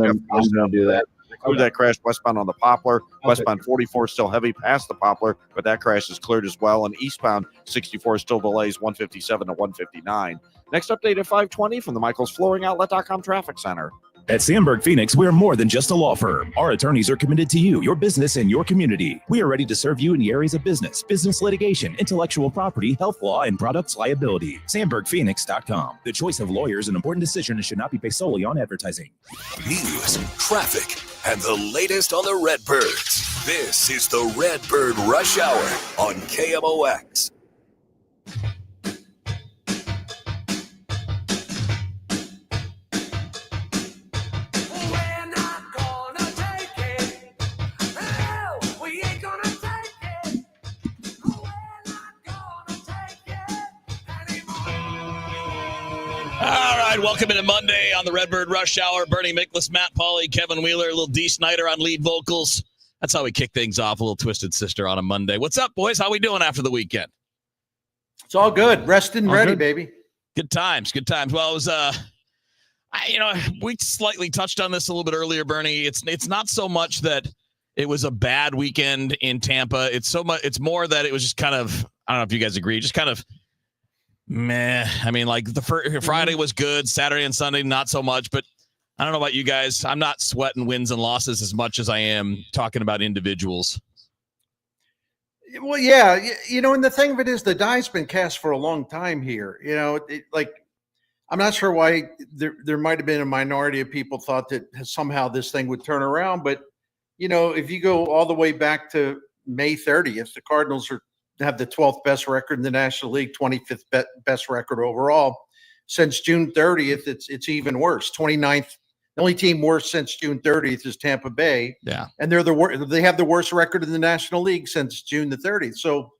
gonna do that. Include that crash westbound on the Poplar. Westbound 44 still heavy past the Poplar, but that crash is cleared as well. And eastbound 64 still delays 157 to 159. Next update at 5:20 from the Miklas Flooring Outlet.com Traffic Center. At Sandberg Phoenix, we're more than just a law firm. Our attorneys are committed to you, your business, and your community. We are ready to serve you in the areas of business litigation, intellectual property, health law, and products liability. SandbergPhoenix.com. The choice of lawyers is an important decision and should not be based solely on advertising. News, traffic, and the latest on the Redbirds. This is the Redbird Rush Hour on KMOX. Welcome into Monday on the Redbird Rush Hour. Bernie Miklas, Matt Pauley, Kevin Wheeler, a little D. Snyder on lead vocals. That's how we kick things off, a little Twisted Sister on a Monday. What's up, boys? How we doing after the weekend? It's all good. Rested and ready, baby. Good times, good times. Well, it was, we slightly touched on this a little bit earlier, Bernie. It's not so much that it was a bad weekend in Tampa. It's more that it was just kind of, I don't know if you guys agree, just kind of meh. I mean, like the Friday was good, Saturday and Sunday not so much, but I don't know about you guys. I'm not sweating wins and losses as much as I am talking about individuals. Well, yeah, and the thing of it is the die's been cast for a long time here. I'm not sure why there might have been a minority of people thought that somehow this thing would turn around, but if you go all the way back to May 30th, the Cardinals have the 12th best record in the National League, 25th best record overall. Since June 30th, it's even worse. 29th, the only team worse since June 30th is Tampa Bay. Yeah, and they have the worst record in the National League since June the 30th. So,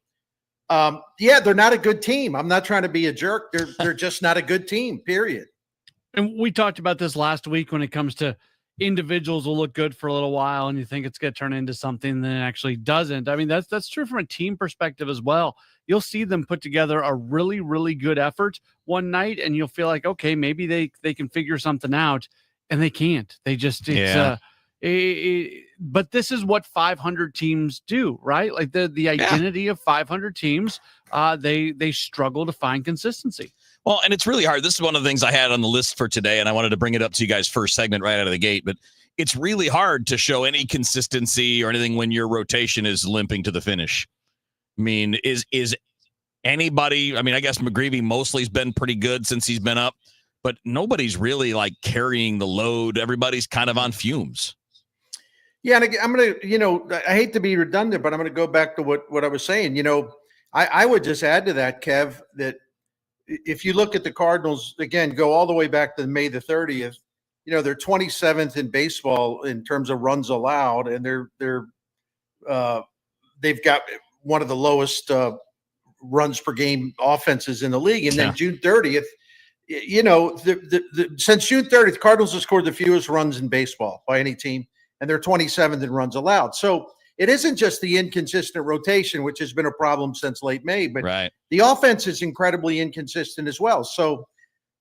they're not a good team. I'm not trying to be a jerk. They're just not a good team. Period. And we talked about this last week when it comes to individuals will look good for a little while and you think it's going to turn into something that it actually doesn't. I mean, that's true from a team perspective as well. You'll see them put together a really, really good effort one night and you'll feel like, okay, maybe they can figure something out, and they can't. They just, but this is what 500 teams do, right? Like the identity of 500 teams, they struggle to find consistency. Well, and it's really hard. This is one of the things I had on the list for today, and I wanted to bring it up to you guys first segment right out of the gate. But it's really hard to show any consistency or anything when your rotation is limping to the finish. I mean, is anybody? I mean, I guess McGreevy mostly has been pretty good since he's been up, but nobody's really like carrying the load. Everybody's kind of on fumes. Yeah, and I'm going to, I hate to be redundant, but I'm going to go back to what I was saying. I would just add to that, Kev, that if you look at the Cardinals, again, go all the way back to May the 30th, they're 27th in baseball in terms of runs allowed, and they've got one of the lowest runs per game offenses in the league. And then June 30th, since June 30th, Cardinals have scored the fewest runs in baseball by any team, and they're 27th in runs allowed. So it isn't just the inconsistent rotation, which has been a problem since late May, but the offense is incredibly inconsistent as well. So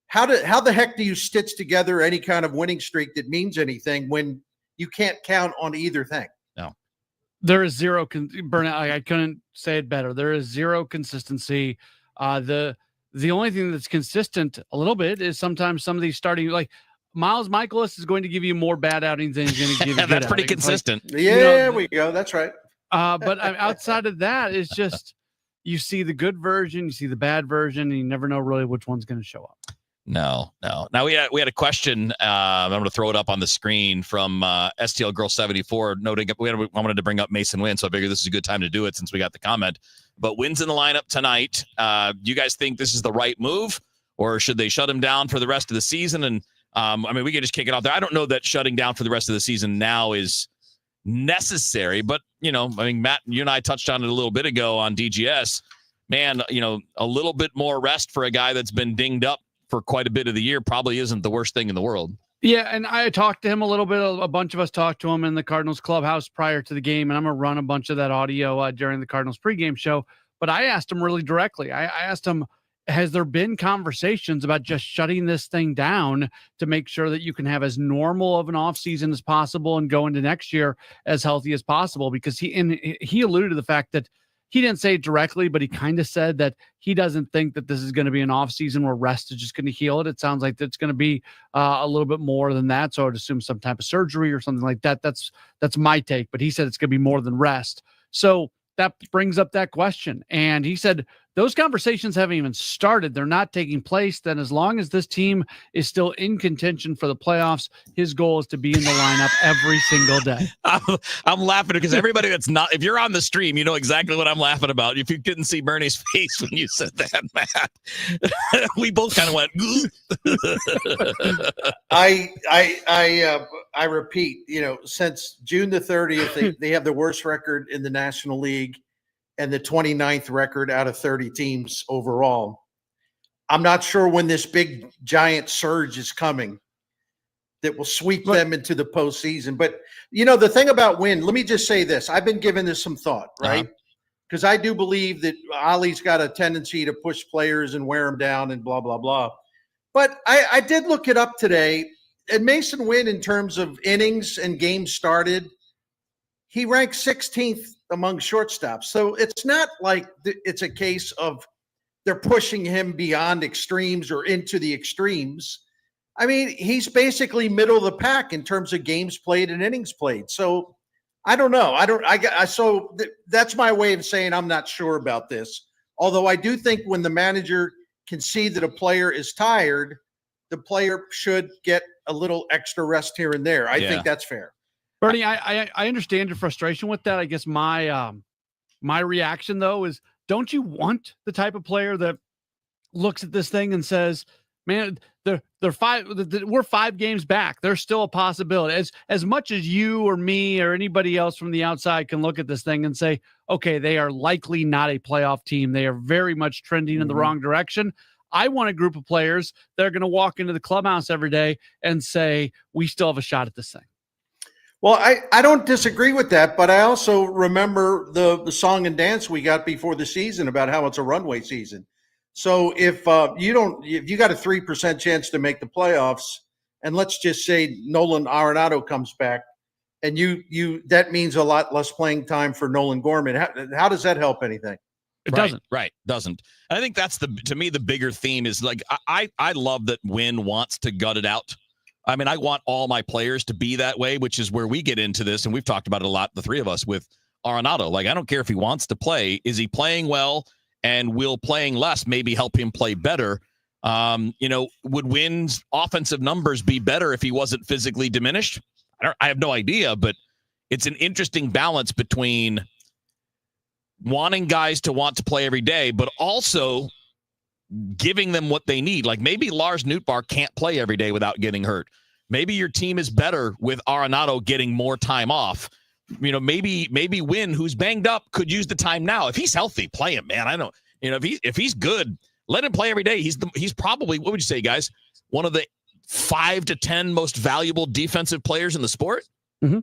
how the heck do you stitch together any kind of winning streak that means anything when you can't count on either thing? No. There is zero burnout. I couldn't say it better. There is zero consistency. The only thing that's consistent a little bit is sometimes some of these starting, like Miles Miklas is going to give you more bad outings than he's going to give you. That's pretty consistent. Like, there we go. That's right. But outside of that, it's just you see the good version, you see the bad version, and you never know really which one's going to show up. No. Now we had a question. I'm going to throw it up on the screen from STL Girl 74. Noting I wanted to bring up Mason Wynn, so I figured this is a good time to do it since we got the comment. But Wynn's in the lineup tonight. Do you guys think this is the right move, or should they shut him down for the rest of the season? And we can just kick it off there. I don't know that shutting down for the rest of the season now is necessary, but Matt, you and I touched on it a little bit ago on DGS. Man, a little bit more rest for a guy that's been dinged up for quite a bit of the year probably isn't the worst thing in the world. Yeah, and I talked to him a little bit. A bunch of us talked to him in the Cardinals clubhouse prior to the game, and I'm going to run a bunch of that audio during the Cardinals pregame show. But I asked him really directly. I asked him, has there been conversations about just shutting this thing down to make sure that you can have as normal of an off season as possible and go into next year as healthy as possible? Because he alluded to the fact that he didn't say it directly, but he kind of said that he doesn't think that this is going to be an off season where rest is just going to heal it. It sounds like it's going to be a little bit more than that. So I'd assume some type of surgery or something like that. That's my take, but he said it's going to be more than rest. So that brings up that question. And he said those conversations haven't even started. They're not taking place. Then as long as this team is still in contention for the playoffs, his goal is to be in the lineup every single day. I'm laughing because everybody that's not, if you're on the stream, you know exactly what I'm laughing about. If you couldn't see Bernie's face when you said that, Matt, we both kind of went, I repeat, since June the 30th, they have the worst record in the National League and the 29th record out of 30 teams overall. I'm not sure when this big giant surge is coming that will sweep them into the postseason. But, the thing about Wynn, let me just say this. I've been giving this some thought, right? Because I do believe that Ollie's got a tendency to push players and wear them down and blah, blah, blah. But I did look it up today. And Mason Wynn, in terms of innings and games started, he ranked 16th among shortstops. So it's not like it's a case of they're pushing him beyond extremes or into the extremes. I mean, he's basically middle of the pack in terms of games played and innings played. So I don't know. That's my way of saying I'm not sure about this. Although I do think when the manager can see that a player is tired, the player should get a little extra rest here and there. I think that's fair. Bernie, I understand your frustration with that. I guess my reaction though is, don't you want the type of player that looks at this thing and says, man, we're 5 games back. There's still a possibility. As much as you or me or anybody else from the outside can look at this thing and say, okay, they are likely not a playoff team. They are very much trending in the wrong direction. I want a group of players that are going to walk into the clubhouse every day and say, we still have a shot at this thing. Well, I don't disagree with that, but I also remember the song and dance we got before the season about how it's a runway season. So if you got a 3% chance to make the playoffs, and let's just say Nolan Arenado comes back, and that means a lot less playing time for Nolan Gorman. How does that help anything? It doesn't. Right. Doesn't. And I think that's to me, the bigger theme is like, I love that Wynn wants to gut it out. I mean, I want all my players to be that way, which is where we get into this. And we've talked about it a lot, the three of us, with Arenado. Like, I don't care if he wants to play. Is he playing well? And will playing less maybe help him play better? Would Wynn's offensive numbers be better if he wasn't physically diminished? I have no idea, but it's an interesting balance between wanting guys to want to play every day, but also giving them what they need. Like, maybe Lars Nootbaar can't play every day without getting hurt. Maybe your team is better with Arenado getting more time off. Maybe Wynn, who's banged up, could use the time now. If he's healthy, play him, man. I don't, if he's good, let him play every day. He's probably, what would you say, guys? One of the 5 to 10 most valuable defensive players in the sport. Mm-hmm.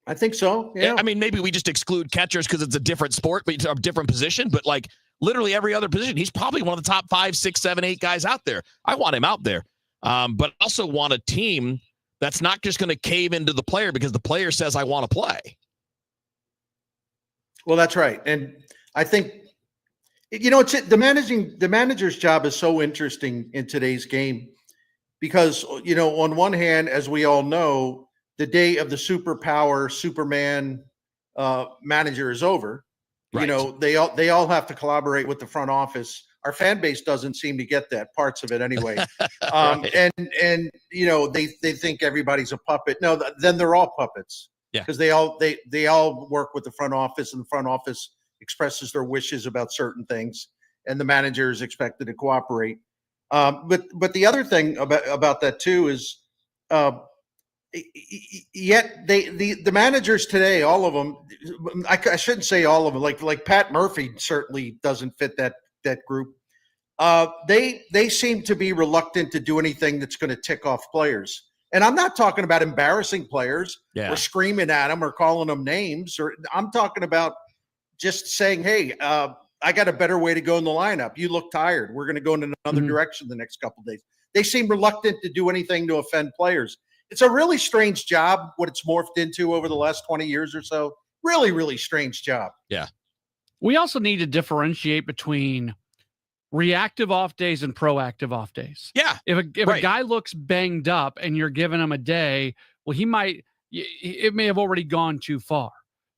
I think so. Yeah. I mean, maybe we just exclude catchers because it's a different sport, but it's a different position. But like literally every other position, he's probably one of the top 5, 6, 7, 8 guys out there. I want him out there, but I also want a team that's not just going to cave into the player because the player says, I want to play. Well, that's right. And I think, it's the manager's job is so interesting in today's game because, on one hand, as we all know, the day of the superpower Superman manager is over. Right. They all have to collaborate with the front office. Our fan base doesn't seem to get that, parts of it anyway. Right. And they think everybody's a puppet. No, then they're all puppets. Yeah. Because they all work with the front office, and the front office expresses their wishes about certain things, and the manager is expected to cooperate. But the other thing about that too is, yet the managers today, all of them, I shouldn't say all of them, like Pat Murphy certainly doesn't fit that group. They seem to be reluctant to do anything that's going to tick off players. And I'm not talking about embarrassing players or screaming at them or calling them names, or I'm talking about just saying, hey, I got a better way to go in the lineup. You look tired. We're going to go in another direction the next couple of days. They seem reluctant to do anything to offend players. It's a really strange job, what it's morphed into over the last 20 years or so. Really, really strange job. Yeah. We also need to differentiate between reactive off days and proactive off days. Yeah. If a guy looks banged up and you're giving him a day, well, it may have already gone too far.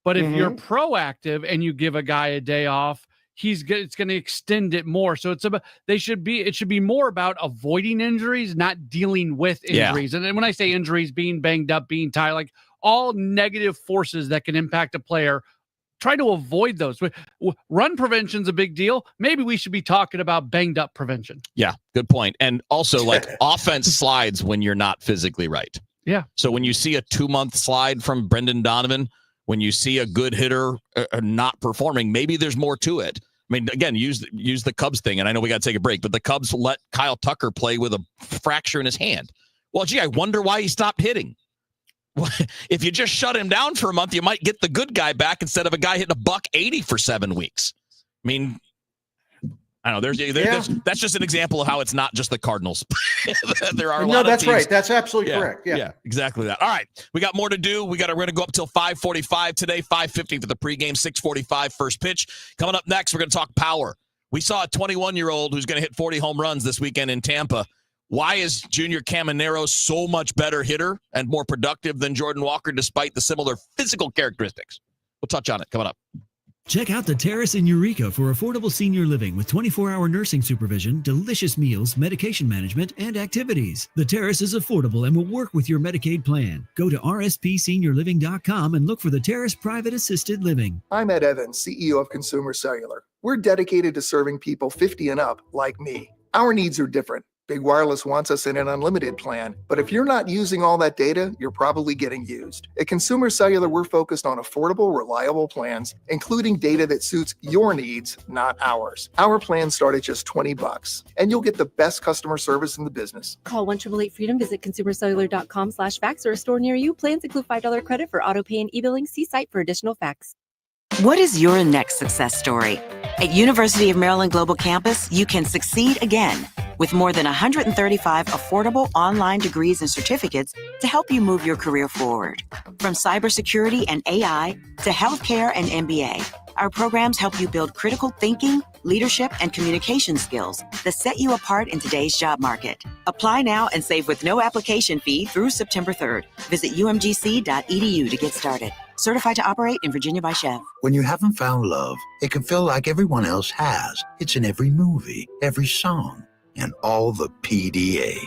But if you're proactive and you give a guy a day off, it's going to extend it more. So it should be more about avoiding injuries, not dealing with injuries. And then when I say injuries, being banged up, being tired, like all negative forces that can impact a player, try to avoid those. Run prevention's a big deal. Maybe we should be talking about banged up prevention. Yeah, good point. And also, like, offense slides when you're not physically right. Yeah. So when you see a 2-month slide from Brendan Donovan, when you see a good hitter not performing, maybe there's more to it. I mean, again, use the Cubs thing, and I know we got to take a break, but the Cubs let Kyle Tucker play with a fracture in his hand. Well, gee, I wonder why he stopped hitting. If you just shut him down for a month, you might get the good guy back instead of a guy hitting $180 for 7 weeks. I mean, I don't know. That's just an example of how it's not just the Cardinals. There are a lot of that's teams. right. That's absolutely correct. Yeah, exactly that. All right, we got more to do. We're going to go up till 5:45 today, 5:50 for the pregame, 6:45 first pitch. Coming up next, we're going to talk power. We saw a 21-year-old who's going to hit 40 home runs this weekend in Tampa. Why is Junior Caminero so much better hitter and more productive than Jordan Walker despite the similar physical characteristics? We'll touch on it coming up. Check out the Terrace in Eureka for affordable senior living with 24-hour nursing supervision, delicious meals, medication management, and activities. The Terrace is affordable and will work with your Medicaid plan. Go to rspseniorliving.com and look for the Terrace Private Assisted Living. I'm Ed Evans, CEO of Consumer Cellular. We're dedicated to serving people 50 and up like me. Our needs are different. Big Wireless wants us in an unlimited plan, but if you're not using all that data, you're probably getting used. At Consumer Cellular, we're focused on affordable, reliable plans, including data that suits your needs, not ours. Our plans start at just $20, and you'll get the best customer service in the business. Call 1-888-FREEDOM, visit consumercellular.com/facts or a store near you. Plans include $5 credit for auto pay and e-billing. See site for additional facts. What is your next success story? At University of Maryland Global Campus, you can succeed again with more than 135 affordable online degrees and certificates to help you move your career forward. From cybersecurity and AI to healthcare and MBA, our programs help you build critical thinking, leadership, and communication skills that set you apart in today's job market. Apply now and save with no application fee through September 3rd. Visit umgc.edu to get started. Certified to operate in Virginia by Chev. When you haven't found love, it can feel like everyone else has. It's in every movie, every song, and all the PDA.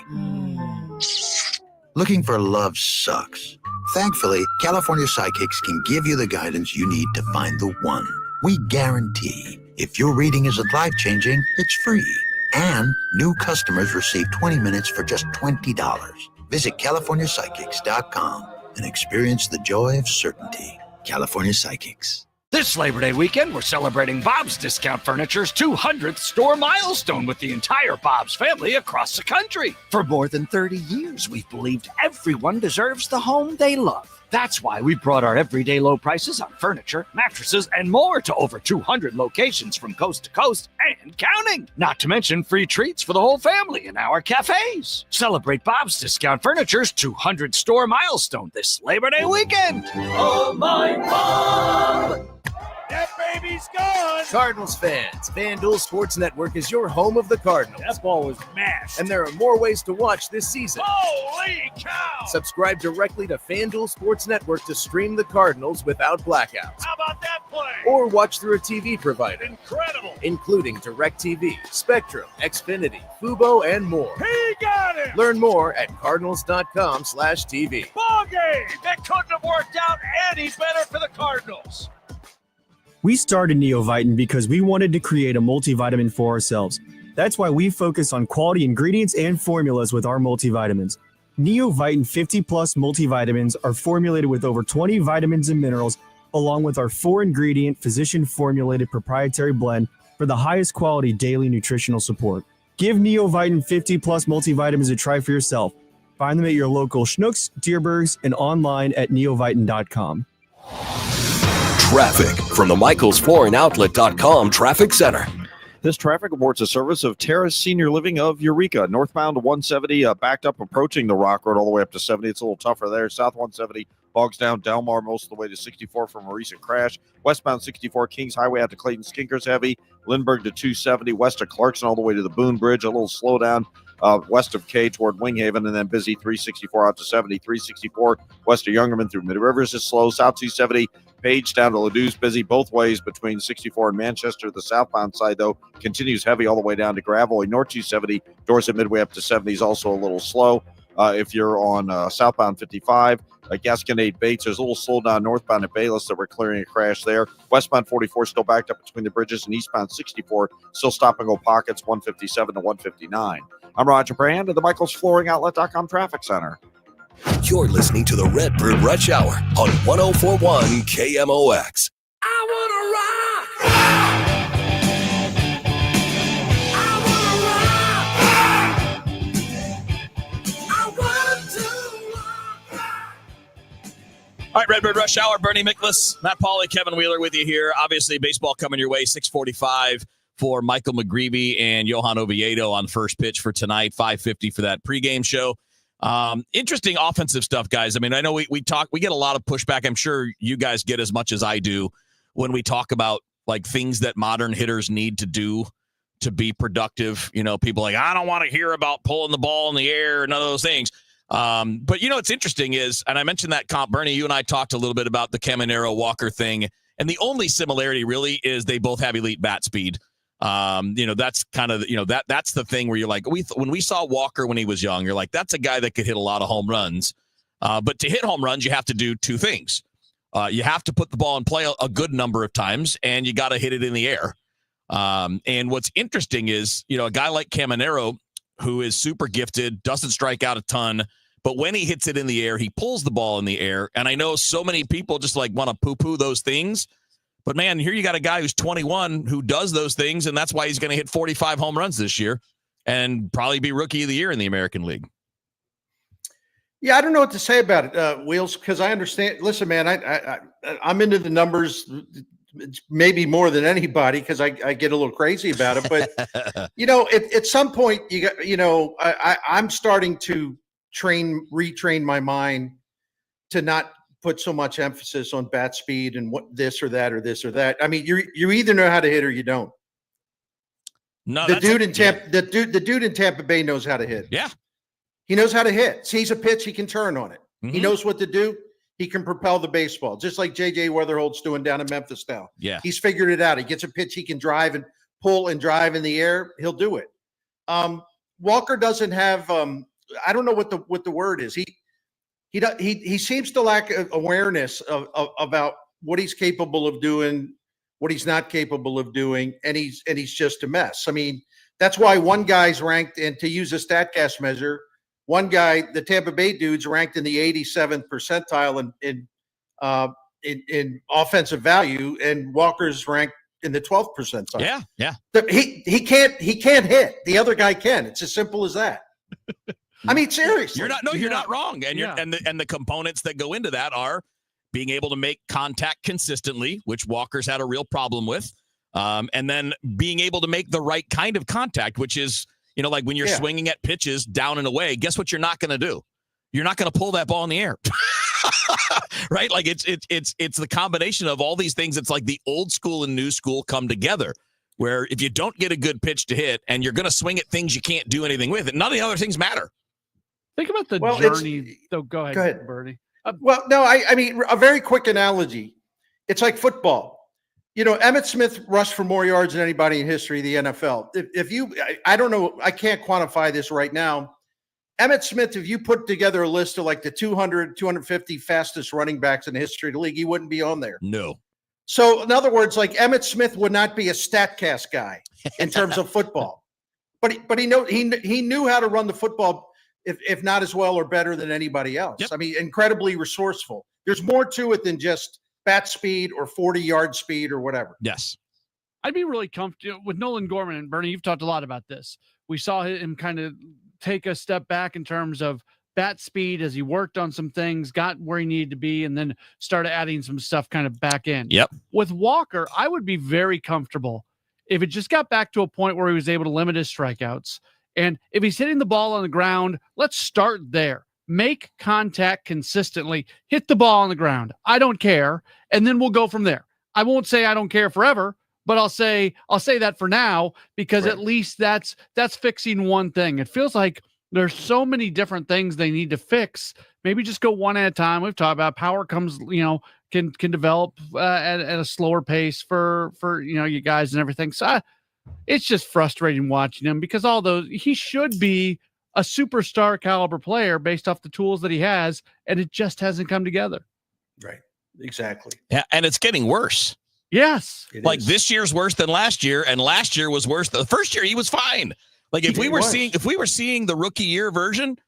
Looking for love sucks. Thankfully, California Psychics can give you the guidance you need to find the one. We guarantee if your reading isn't life-changing, it's free. And new customers receive 20 minutes for just $20. Visit CaliforniaPsychics.com and experience the joy of certainty. California Psychics. This Labor Day weekend, we're celebrating Bob's Discount Furniture's 200th store milestone with the entire Bob's family across the country. For more than 30 years, we've believed everyone deserves the home they love. That's why we brought our everyday low prices on furniture, mattresses, and more to over 200 locations from coast to coast and counting. Not to mention free treats for the whole family in our cafes. Celebrate Bob's Discount Furniture's 200 store milestone this Labor Day weekend. Oh, my Bob! That baby's gone! Cardinals fans, FanDuel Sports Network is your home of the Cardinals. That ball was mashed. And there are more ways to watch this season. Holy cow! Subscribe directly to FanDuel Sports Network to stream the Cardinals without blackouts. How about that play? Or watch through a TV provider. Incredible! Including DirecTV, Spectrum, Xfinity, Fubo, and more. He got it! Learn more at cardinals.com/TV. Ball game! That couldn't have worked out any better for the Cardinals. We started Neovitin because we wanted to create a multivitamin for ourselves. That's why we focus on quality ingredients and formulas with our multivitamins. Neovitin 50 Plus multivitamins are formulated with over 20 vitamins and minerals, along with our 4-ingredient physician-formulated proprietary blend for the highest quality daily nutritional support. Give Neovitin 50 Plus multivitamins a try for yourself. Find them at your local Schnucks, Dierbergs, and online at neovitin.com. traffic from the MichaelsFlooringOutlet.com Traffic Center. This traffic reports a service of Terrace Senior Living of Eureka. Northbound 170 backed up approaching the Rock Road all the way up to 70. It's a little tougher there. South 170 bogs down Delmar most of the way to 64 from a recent crash. Westbound 64 Kings Highway out to Clayton Skinkers heavy. Lindbergh to 270 west of Clarkson all the way to the Boone Bridge. A little slowdown west of K toward Winghaven, and then busy 364 out to 70. 364 west of Youngerman through Mid Rivers is slow. South 270 Page down to Ladou's busy both ways between 64 and Manchester. The southbound side, though, continues heavy all the way down to Gravois. North 270, Dorset Midway up to 70 is also a little slow. If you're on southbound 55, Gasconade Bates, there's a little slowdown northbound at Bayless that we're clearing a crash there. Westbound 44 still backed up between the bridges, and eastbound 64 still stop and go pockets 157 to 159. I'm Roger Brand of the MichaelsFlooringOutlet.com Traffic Center. You're listening to the Redbird Rush Hour on 1041 KMOX. I wanna rock! All right, Redbird Rush Hour, Bernie Miklas, Matt Pauley, Kevin Wheeler with you here. Obviously, baseball coming your way, 6:45 for Michael McGreevy and Johan Oviedo on first pitch for tonight, 5:50 for that pregame show. Interesting offensive stuff, guys. I mean, I know we get a lot of pushback. I'm sure you guys get as much as I do when we talk about like things that modern hitters need to do to be productive. You know, people like, I don't want to hear about pulling the ball in the air, none of those things. But you know, what's interesting is, and I mentioned that comp, Bernie, you and I talked a little bit about the Caminero Walker thing. And the only similarity really is they both have elite bat speed. You know, that's kind of, you know, that's the thing where you're like, when we saw Walker when he was young, you're like, that's a guy that could hit a lot of home runs. But to hit home runs, you have to do two things. You have to put the ball in play a good number of times, and you got to hit it in the air. And what's interesting is, you know, a guy like Caminero, who is super gifted, doesn't strike out a ton, but when he hits it in the air, he pulls the ball in the air. And I know so many people just like want to poo-poo those things. But, man, here you got a guy who's 21 who does those things, and that's why he's going to hit 45 home runs this year and probably be Rookie of the Year in the American League. Yeah, I don't know what to say about it, Wheels, because I understand. Listen, man, I'm into the numbers maybe more than anybody because I get a little crazy about it. But, you know, at some point, I'm starting to retrain my mind to not put so much emphasis on bat speed and what this or that or this or that. I mean, you either know how to hit or you don't. No, the dude in Tampa Bay knows how to hit. Yeah, he knows how to hit. Sees a pitch, he can turn on it. Mm-hmm. He knows what to do. He can propel the baseball, just like J.J. Weatherhold's doing down in Memphis now. Yeah, he's figured it out. He gets a pitch, he can drive and pull and drive in the air. He'll do it. Walker doesn't have. I don't know what the word is. He seems to lack awareness about what he's capable of doing, what he's not capable of doing, and he's just a mess. I mean, that's why one guy's ranked, and to use a StatCast measure, one guy, the Tampa Bay dude's ranked in the 87th percentile in offensive value, and Walker's ranked in the 12th percentile. Yeah. He can't hit. The other guy can. It's as simple as that. I mean, seriously, you're not wrong. And and the components that go into that are being able to make contact consistently, which Walker's had a real problem with. And then being able to make the right kind of contact, which is, you know, like when you're swinging at pitches down and away, guess what you're not going to do? You're not going to pull that ball in the air. Right? Like it's the combination of all these things. It's like the old school and new school come together, where if you don't get a good pitch to hit and you're going to swing at things you can't do anything with, and none of the other things matter. Think about the journey. So go ahead, Bernie. I mean, a very quick analogy. It's like football. You know, Emmitt Smith rushed for more yards than anybody in history of the NFL. I don't know, I can't quantify this right now. Emmitt Smith, if you put together a list of like the 200, 250 fastest running backs in the history of the league, he wouldn't be on there. No. So in other words, like Emmitt Smith would not be a StatCast guy in terms of football, but he knew how to run the football, if not as well or better than anybody else. Yep. I mean, incredibly resourceful. There's more to it than just bat speed or 40-yard speed or whatever. Yes. I'd be really comfortable with Nolan Gorman, and Bernie, you've talked a lot about this. We saw him kind of take a step back in terms of bat speed as he worked on some things, got where he needed to be, and then started adding some stuff kind of back in. Yep. With Walker, I would be very comfortable if it just got back to a point where he was able to limit his strikeouts. And if he's hitting the ball on the ground, let's start there. Make contact consistently. Hit the ball on the ground. I don't care. And then we'll go from there. I won't say I don't care forever, but I'll say that for now, because at least that's fixing one thing. It feels like there's so many different things they need to fix. Maybe just go one at a time. We've talked about power comes, can develop at a slower pace for you guys and everything. So it's just frustrating watching him, because he should be a superstar caliber player based off the tools that he has, and it just hasn't come together. Right. Exactly. Yeah. And it's getting worse. Yes. This year's worse than last year, and last year was worse. The first year he was fine. Like if we were seeing the rookie year version,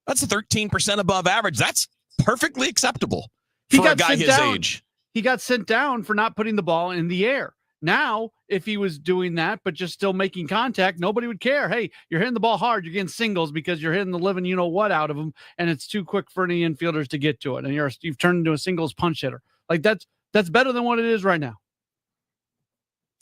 that's a 13% above average. That's perfectly acceptable for a guy his age. He got sent down for not putting the ball in the air. Now, if he was doing that, but just still making contact, nobody would care. Hey, you're hitting the ball hard. You're getting singles because you're hitting the living you-know-what out of them, and it's too quick for any infielders to get to it. And you've turned into a singles punch hitter. Like that's better than what it is right now.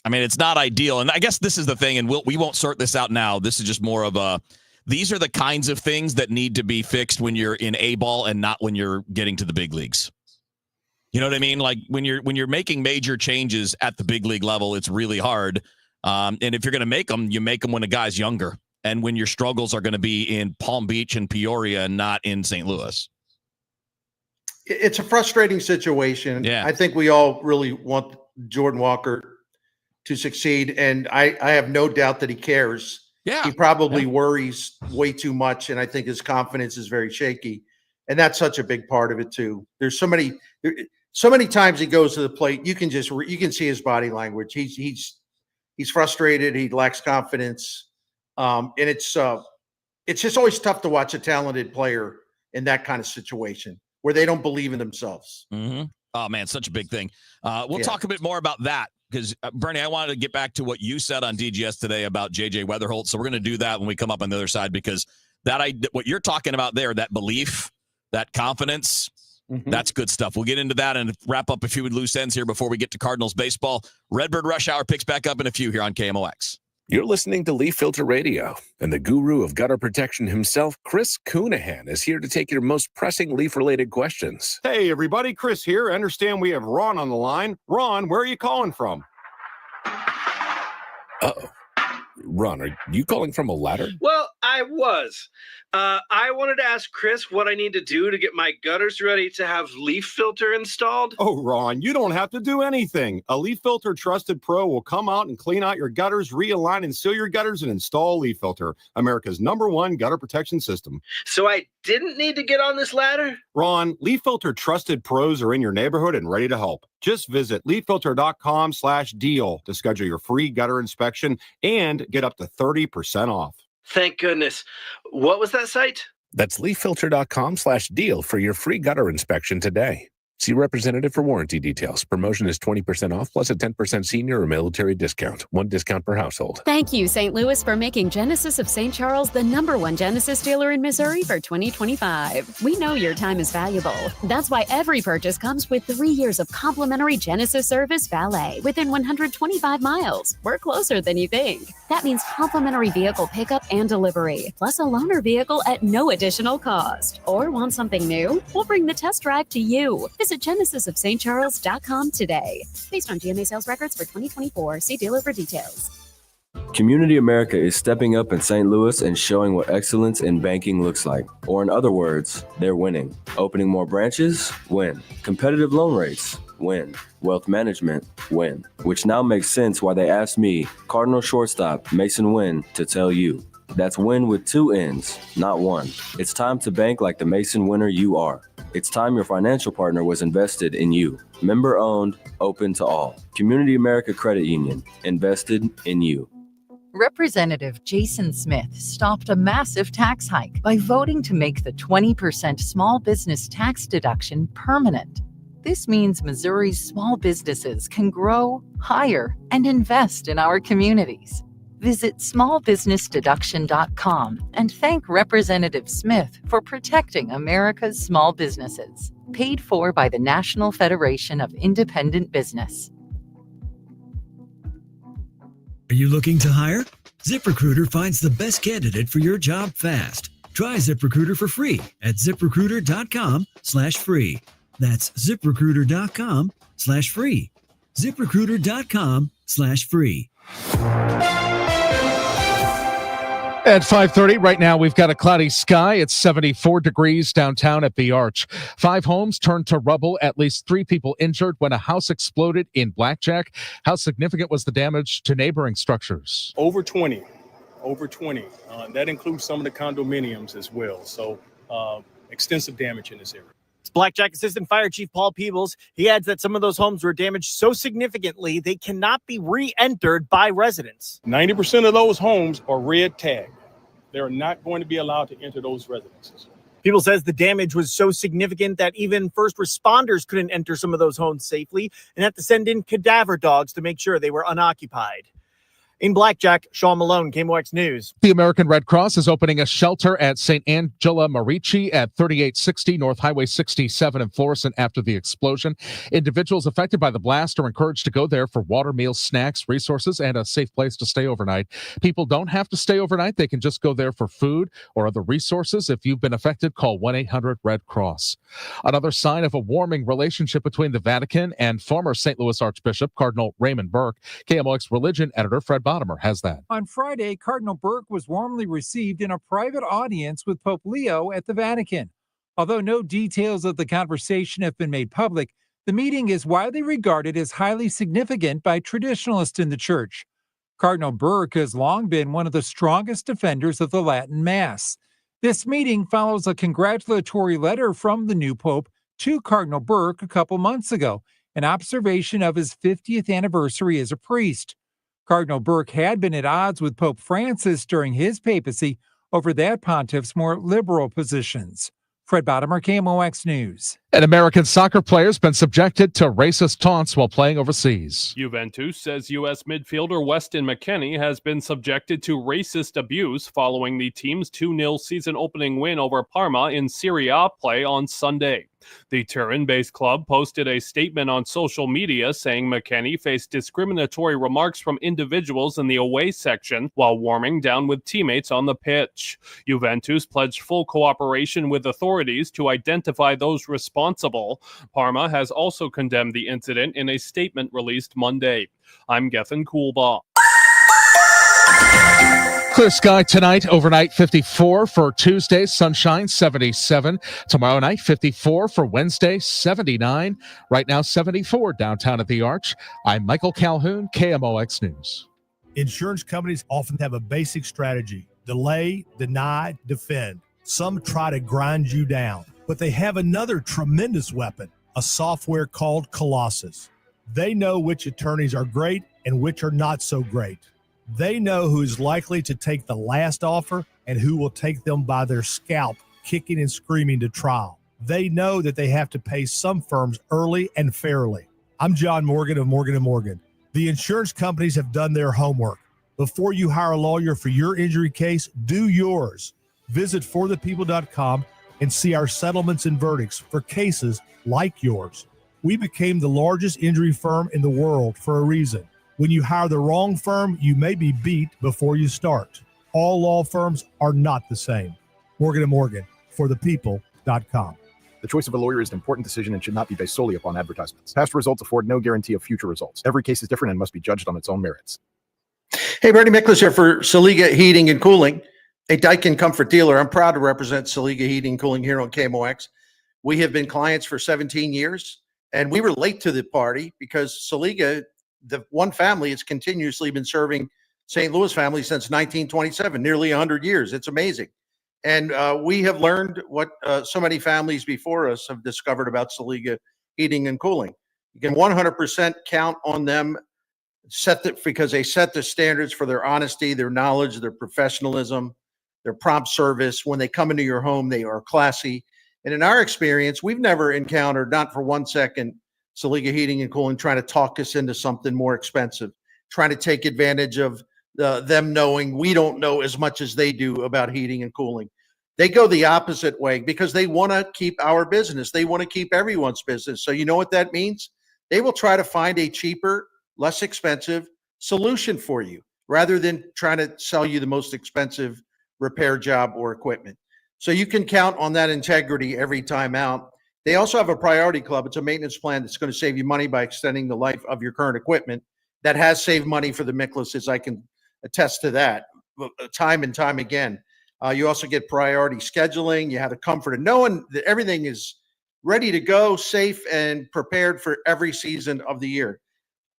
I mean, it's not ideal. And I guess this is the thing, and we won't sort this out now. This is just more of these are the kinds of things that need to be fixed when you're in A-ball and not when you're getting to the big leagues. You know what I mean? Like when you're making major changes at the big league level, it's really hard. And if you're going to make them, you make them when a guy's younger, and when your struggles are going to be in Palm Beach and Peoria and not in St. Louis. It's a frustrating situation. Yeah. I think we all really want Jordan Walker to succeed, and I have no doubt that he cares. Yeah. He probably worries way too much, and I think his confidence is very shaky. And that's such a big part of it too. There's so many times he goes to the plate, you can see his body language. He's frustrated. He lacks confidence. And it's just always tough to watch a talented player in that kind of situation where they don't believe in themselves. Mm-hmm. Oh man, such a big thing. We'll talk a bit more about that, because Bernie, I wanted to get back to what you said on DGS today about JJ Weatherholt. So we're going to do that when we come up on the other side, because what you're talking about there, that belief, that confidence, that's good stuff. We'll get into that and wrap up a few loose ends here before we get to Cardinals baseball. Redbird Rush Hour picks back up in a few here on KMOX. You're listening to Leaf Filter Radio, and the guru of gutter protection himself, Chris Coonahan, is here to take your most pressing leaf-related questions. Hey, everybody. Chris here. I understand we have Ron on the line. Ron, where are you calling from? Uh-oh. Ron, are you calling from a ladder? Well, I was. I wanted to ask Chris what I need to do to get my gutters ready to have leaf filter installed. Oh, Ron, you don't have to do anything. A Leaf Filter Trusted Pro will come out and clean out your gutters, realign and seal your gutters, and install Leaf Filter, America's #1 gutter protection system. So I didn't need to get on this ladder? Ron, Leaf Filter Trusted Pros are in your neighborhood and ready to help. Just visit leaffilter.com/deal to schedule your free gutter inspection and get up to 30% off. Thank goodness. What was that site? That's leaffilter.com/deal for your free gutter inspection today. See representative for warranty details. Promotion is 20% off plus a 10% senior or military discount. One discount per household. Thank you, St. Louis, for making Genesis of St. Charles the #1 Genesis dealer in Missouri for 2025. We know your time is valuable. That's why every purchase comes with 3 years of complimentary Genesis service valet within 125 miles. We're closer than you think. That means complimentary vehicle pickup and delivery, plus a loaner vehicle at no additional cost. Or want something new? We'll bring the test drive to you. Visit genesisofstcharles.com today. Based on GMA sales records for 2024. See dealer for details. Community America is stepping up in St. Louis and showing what excellence in banking looks like. Or in other words, they're winning. Opening more branches? Win. Competitive loan rates? Win. Wealth management? Win. Which now makes sense why they asked me, Cardinal shortstop Mason Wynn, to tell you. That's win with 2 N's, not 1. It's time to bank like the Mason winner you are. It's time your financial partner was invested in you. Member owned, open to all. Community America Credit Union, invested in you. Representative Jason Smith stopped a massive tax hike by voting to make the 20% small business tax deduction permanent. This means Missouri's small businesses can grow, hire, and invest in our communities. Visit smallbusinessdeduction.com and thank Representative Smith for protecting America's small businesses. Paid for by the National Federation of Independent Business. Are you looking to hire? ZipRecruiter finds the best candidate for your job fast. Try ZipRecruiter for free at ZipRecruiter.com/free. That's ZipRecruiter.com/free. ZipRecruiter.com/free. At 5:30 right now, we've got a cloudy sky. It's 74 degrees downtown at the Arch. 5 homes turned to rubble, at least 3 people injured when a house exploded in Blackjack. How significant was the damage to neighboring structures? Over 20. That includes some of the condominiums as well. So extensive damage in this area. Blackjack Assistant Fire Chief Paul Peebles, he adds that some of those homes were damaged so significantly they cannot be re-entered by residents. 90% of those homes are red tagged. They're not going to be allowed to enter those residences. Peebles says the damage was so significant that even first responders couldn't enter some of those homes safely and had to send in cadaver dogs to make sure they were unoccupied. In Blackjack, Sean Malone, KMOX News. The American Red Cross is opening a shelter at St. Angela Merici at 3860 North Highway 67 in Florissant after the explosion. Individuals affected by the blast are encouraged to go there for water, meals, snacks, resources, and a safe place to stay overnight. People don't have to stay overnight. They can just go there for food or other resources. If you've been affected, call 1-800-RED-CROSS. Another sign of a warming relationship between the Vatican and former St. Louis Archbishop Cardinal Raymond Burke. KMOX religion editor Fred Bottomer has that. On Friday, Cardinal Burke was warmly received in a private audience with Pope Leo at the Vatican. Although no details of the conversation have been made public, the meeting is widely regarded as highly significant by traditionalists in the church. Cardinal Burke has long been one of the strongest defenders of the Latin Mass. This meeting follows a congratulatory letter from the new pope to Cardinal Burke a couple months ago, an observation of his 50th anniversary as a priest. Cardinal Burke had been at odds with Pope Francis during his papacy over that pontiff's more liberal positions. Fred Bottomer, KMOX News. An American soccer player has been subjected to racist taunts while playing overseas. Juventus says U.S. midfielder Weston McKennie has been subjected to racist abuse following the team's 2-0 season opening win over Parma in Serie A play on Sunday. The Turin-based club posted a statement on social media saying McKennie faced discriminatory remarks from individuals in the away section while warming down with teammates on the pitch. Juventus pledged full cooperation with authorities to identify those responsible. Parma has also condemned the incident in a statement released Monday. I'm Gethin Coolbaugh. Clear sky tonight, overnight 54 for Tuesday, sunshine 77. Tomorrow night 54 for Wednesday, 79. Right now 74 downtown at the Arch. I'm Michael Calhoun, KMOX News. Insurance companies often have a basic strategy: delay, deny, defend. Some try to grind you down, but they have another tremendous weapon, a software called Colossus. They know which attorneys are great and which are not so great. They know who is likely to take the last offer and who will take them by their scalp, kicking and screaming to trial. They know that they have to pay some firms early and fairly. I'm John Morgan of Morgan & Morgan. The insurance companies have done their homework. Before you hire a lawyer for your injury case, do yours. Visit forthepeople.com and see our settlements and verdicts for cases like yours. We became the largest injury firm in the world for a reason. When you hire the wrong firm, you may be beat before you start. All law firms are not the same. Morgan & Morgan, forthepeople.com. The choice of a lawyer is an important decision and should not be based solely upon advertisements. Past results afford no guarantee of future results. Every case is different and must be judged on its own merits. Hey, Bernie Miklas here for Saliga Heating and Cooling, a Daikin Comfort dealer. I'm proud to represent Saliga Heating and Cooling here on KMOX. We have been clients for 17 years, and we were late to the party because Saliga, the one family, has continuously been serving St. Louis family since 1927, nearly 100 years. It's amazing. And we have learned what so many families before us have discovered about Saliga Heating and Cooling. You can 100% count on them because they set the standards for their honesty, their knowledge, their professionalism, their prompt service. When they come into your home, they are classy. And in our experience, we've never encountered, not for 1 second, Saliga Heating and Cooling trying to talk us into something more expensive, trying to take advantage of them knowing we don't know as much as they do about heating and cooling. They go the opposite way because they want to keep our business. They want to keep everyone's business. So you know what that means? They will try to find a cheaper, less expensive solution for you rather than trying to sell you the most expensive repair job or equipment. So you can count on that integrity every time out. They also have a priority club. It's a maintenance plan that's going to save you money by extending the life of your current equipment. That has saved money for the Miklases. I can attest to that time and time again. You also get priority scheduling. You have the comfort of knowing that everything is ready to go, safe, and prepared for every season of the year.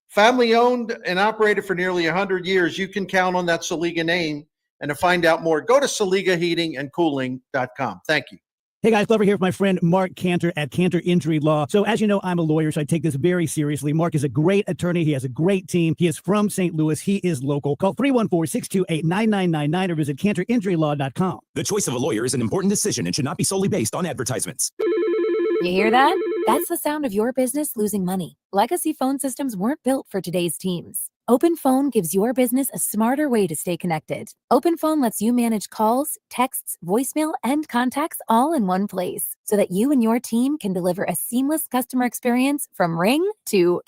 Family owned and operated for nearly 100 years. You can count on that Saliga name. And to find out more, go to SaligaHeatingandCooling.com. Thank you. Hey guys, Glover here with my friend Mark Cantor at Cantor Injury Law. So as you know, I'm a lawyer, so I take this very seriously. Mark is a great attorney. He has a great team. He is from St. Louis. He is local. Call 314-628-9999 or visit CantorInjuryLaw.com. The choice of a lawyer is an important decision and should not be solely based on advertisements. You hear that? That's the sound of your business losing money. Legacy phone systems weren't built for today's teams. OpenPhone gives your business a smarter way to stay connected. OpenPhone lets you manage calls, texts, voicemail, and contacts all in one place so that you and your team can deliver a seamless customer experience from ring to...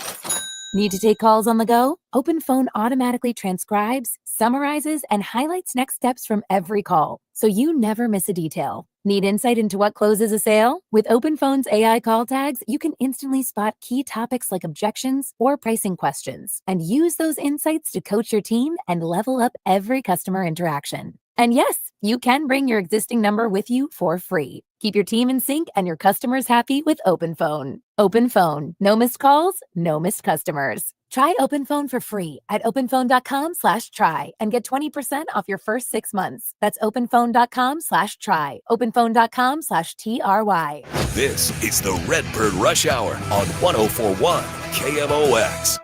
Need to take calls on the go? OpenPhone automatically transcribes, summarizes, and highlights next steps from every call, so you never miss a detail. Need insight into what closes a sale? With OpenPhone's AI call tags, you can instantly spot key topics like objections or pricing questions, and use those insights to coach your team and level up every customer interaction. And yes, you can bring your existing number with you for free. Keep your team in sync and your customers happy with OpenPhone. OpenPhone. No missed calls, no missed customers. Try OpenPhone for free at openphone.com/try and get 20% off your first 6 months. That's openphone.com/try. Openphone.com/TRY. This is the Redbird Rush Hour on 104.1 KMOX.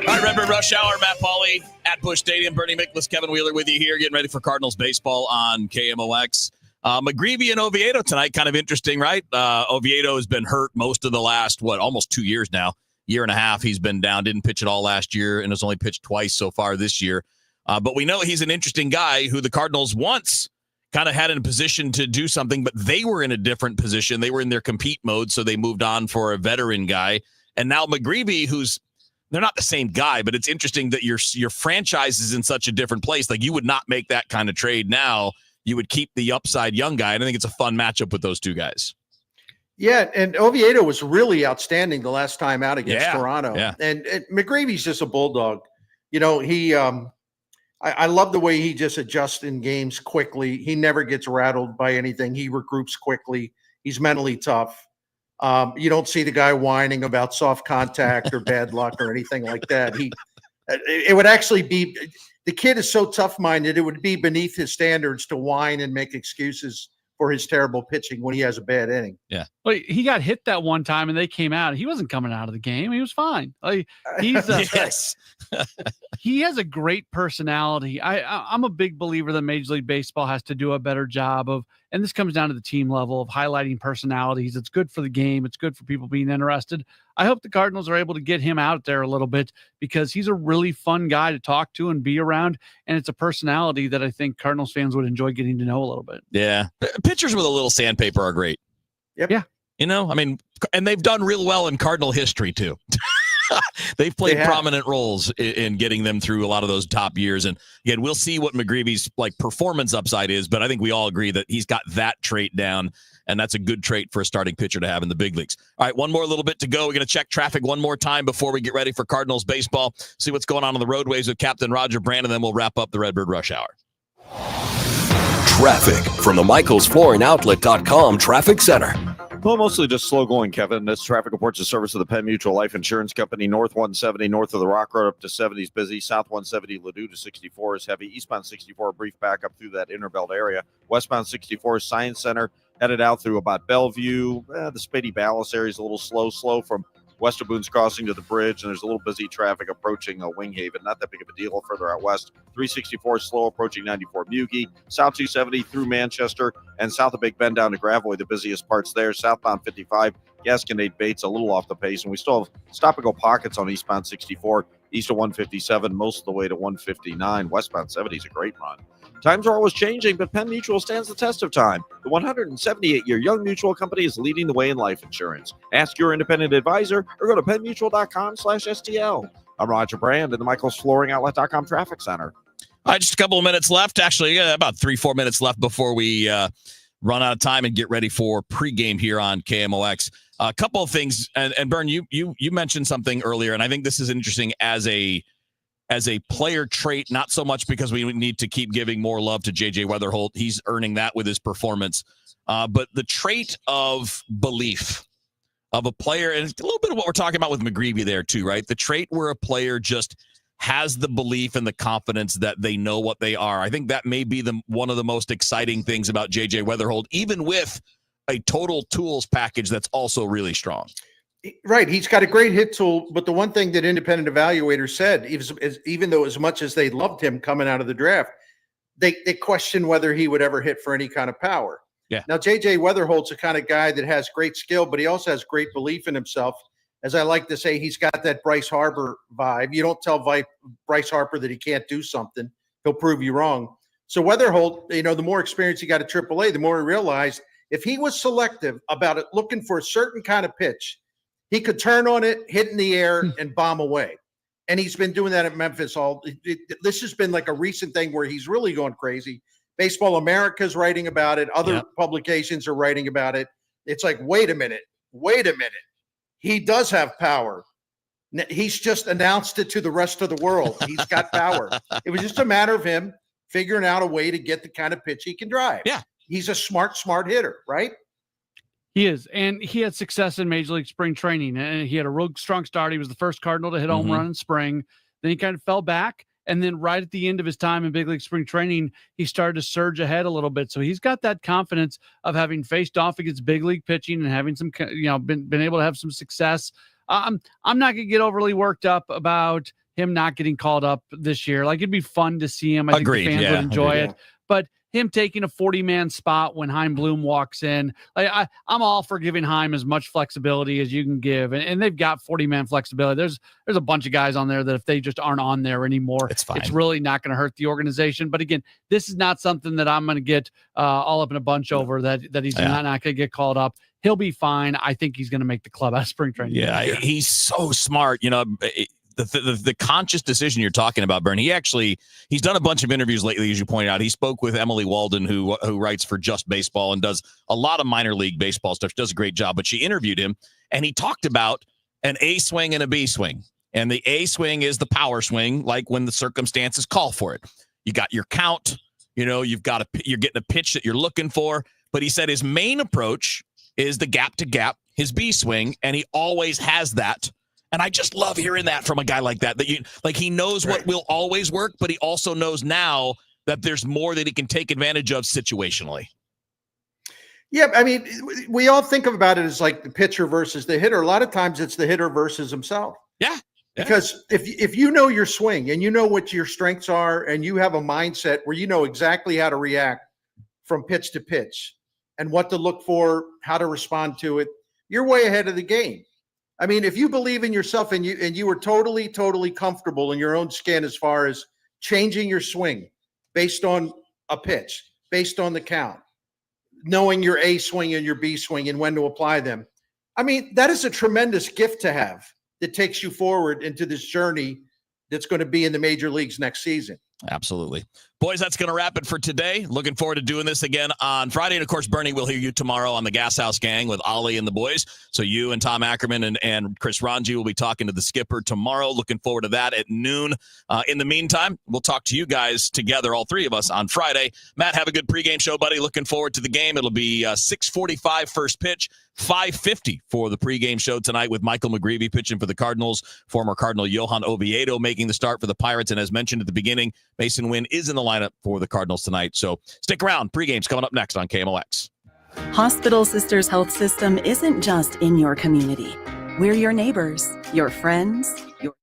All right, Redbird Rush Hour, Matt Pauley at Busch Stadium, Bernie Miklas, Kevin Wheeler with you here, getting ready for Cardinals baseball on KMOX. McGreevy and Oviedo tonight, kind of interesting, right? Oviedo has been hurt most of the last, almost 2 years now, year and a half. He's been down, didn't pitch at all last year, and has only pitched twice so far this year. But we know he's an interesting guy who the Cardinals once kind of had in a position to do something, but they were in a different position. They were in their compete mode, so they moved on for a veteran guy. And now McGreevy, they're not the same guy, but it's interesting that your franchise is in such a different place. Like, you would not make that kind of trade now. You would keep the upside young guy. And I think it's a fun matchup with those two guys. Yeah, and Oviedo was really outstanding the last time out against Toronto. Yeah. And McGreevy's just a bulldog. You know, I love the way he just adjusts in games quickly. He never gets rattled by anything. He regroups quickly. He's mentally tough. You don't see the guy whining about soft contact or bad luck or anything like that. It would actually be, the kid is so tough-minded, it would be beneath his standards to whine and make excuses for his terrible pitching when he has a bad inning. Yeah. Well, he got hit that one time and they came out. He wasn't coming out of the game. He was fine. Like, he's yes. He has a great personality. I'm a big believer that Major League Baseball has to do a better job of, and this comes down to the team level, of highlighting personalities. It's good for the game. It's good for people being interested. I hope the Cardinals are able to get him out there a little bit, because he's a really fun guy to talk to and be around. And it's a personality that I think Cardinals fans would enjoy getting to know a little bit. Yeah. Pitchers with a little sandpaper are great. Yep. Yeah. You know, I mean, and they've done real well in Cardinal history too. They've played prominent roles in getting them through a lot of those top years. And again, we'll see what McGreevy's performance upside is, but I think we all agree that he's got that trait down, and that's a good trait for a starting pitcher to have in the big leagues. All right, one more little bit to go. We're going to check traffic one more time before we get ready for Cardinals baseball, see what's going on the roadways with Captain Roger Brand, and then we'll wrap up the Redbird Rush Hour. Traffic from the MichaelsFlooringOutlet.com Traffic Center. Well, mostly just slow going, Kevin. This traffic reports the service of the Penn Mutual Life Insurance Company. North 170, north of the Rock Road up to 70 is busy. South 170, Ladue to 64 is heavy. Eastbound 64, a brief backup through that Innerbelt area. Westbound 64, Science Center, headed out through about Bellevue. The Spady Ballas area is a little slow from west of Boone's Crossing to the bridge, and there's a little busy traffic approaching Winghaven. Not that big of a deal further out west. 364 slow approaching 94 Mugie. South 270 through Manchester, and south of Big Bend down to Gravois, the busiest parts there. Southbound 55, Gasconade Bates a little off the pace, and we still have stop-and-go pockets on eastbound 64, east of 157, most of the way to 159. Westbound 70 is a great run. Times are always changing, but Penn Mutual stands the test of time. The 178-year Young Mutual Company is leading the way in life insurance. Ask your independent advisor or go to pennmutual.com/STL. I'm Roger Brand in the michaelsflooringoutlet.com traffic center. All right, just a couple of minutes left. Actually, about 3-4 minutes left before we run out of time and get ready for pregame here on KMOX. A couple of things, and Bern, you mentioned something earlier, and I think this is interesting as a player trait, not so much because we need to keep giving more love to J.J. Weatherholt. He's earning that with his performance. But the trait of belief of a player, and it's a little bit of what we're talking about with McGreevy there too, right? The trait where a player just has the belief and the confidence that they know what they are. I think that may be one of the most exciting things about J.J. Weatherholt, even with a total tools package that's also really strong. Right. He's got a great hit tool, but the one thing that independent evaluators said, even though as much as they loved him coming out of the draft, they questioned whether he would ever hit for any kind of power. Yeah. Now, J.J. Weatherholt's the kind of guy that has great skill, but he also has great belief in himself. As I like to say, he's got that Bryce Harper vibe. You don't tell Bryce Harper that he can't do something. He'll prove you wrong. So Weatherholt, the more experience he got at AAA, the more he realized if he was selective about it, looking for a certain kind of pitch, he could turn on it, hit in the air, and bomb away. And he's been doing that at Memphis this has been like a recent thing where he's really going crazy. Baseball America's writing about it. Other publications are writing about it. It's like, wait a minute. He does have power. He's just announced it to the rest of the world. He's got power. It was just a matter of him figuring out a way to get the kind of pitch he can drive. Yeah. He's a smart hitter, right? He is, and he had success in Major League Spring Training, and he had a real strong start. He was the first Cardinal to hit home run in spring. Then he kind of fell back, and then right at the end of his time in Big League Spring Training, he started to surge ahead a little bit. So he's got that confidence of having faced off against big league pitching and having some, been able to have some success. I'm not going to get overly worked up about him not getting called up this year. Like, it'd be fun to see him. I think the fans would enjoy it, but him taking a 40-man spot when Chaim Bloom walks in. I'm all for giving Chaim as much flexibility as you can give. And they've got 40-man flexibility. There's a bunch of guys on there that if they just aren't on there anymore, it's fine. It's really not going to hurt the organization. But again, this is not something that I'm going to get all up in a bunch over that he's not going to get called up. He'll be fine. I think he's going to make the club out of spring training. Yeah, he's so smart. The conscious decision you're talking about, Bernie, he's done a bunch of interviews lately, as you pointed out. He spoke with Emily Walden, who writes for Just Baseball and does a lot of minor league baseball stuff. She does a great job, but she interviewed him, and he talked about an A swing and a B swing. And the A swing is the power swing, like when the circumstances call for it. You got your count, you're getting a pitch that you're looking for. But he said his main approach is the gap to gap, his B swing, and he always has that. And I just love hearing that from a guy like that he knows what will always work, but he also knows now that there's more that he can take advantage of situationally. Yeah, I mean, we all think about it as like the pitcher versus the hitter. A lot of times it's the hitter versus himself. Yeah. Because if you know your swing and you know what your strengths are and you have a mindset where you know exactly how to react from pitch to pitch and what to look for, how to respond to it, you're way ahead of the game. I mean, if you believe in yourself and you are totally, totally comfortable in your own skin as far as changing your swing based on a pitch, based on the count, knowing your A swing and your B swing and when to apply them. I mean, that is a tremendous gift to have that takes you forward into this journey that's going to be in the major leagues next season. Absolutely. Boys, that's going to wrap it for today. Looking forward to doing this again on Friday. And, of course, Bernie, we'll hear you tomorrow on the Gas House Gang with Ollie and the boys. So you and Tom Ackerman and Chris Ranji will be talking to the skipper tomorrow. Looking forward to that at noon. In the meantime, we'll talk to you guys together, all three of us, on Friday. Matt, have a good pregame show, buddy. Looking forward to the game. It'll be 6:45 first pitch, 5:50 for the pregame show tonight with Michael McGreevy pitching for the Cardinals, former Cardinal Johan Oviedo making the start for the Pirates. And as mentioned at the beginning, Mason Wynn is in the lineup for the Cardinals tonight. So stick around. Pregame's coming up next on KMOX. Hospital Sisters Health System isn't just in your community. We're your neighbors, your friends, your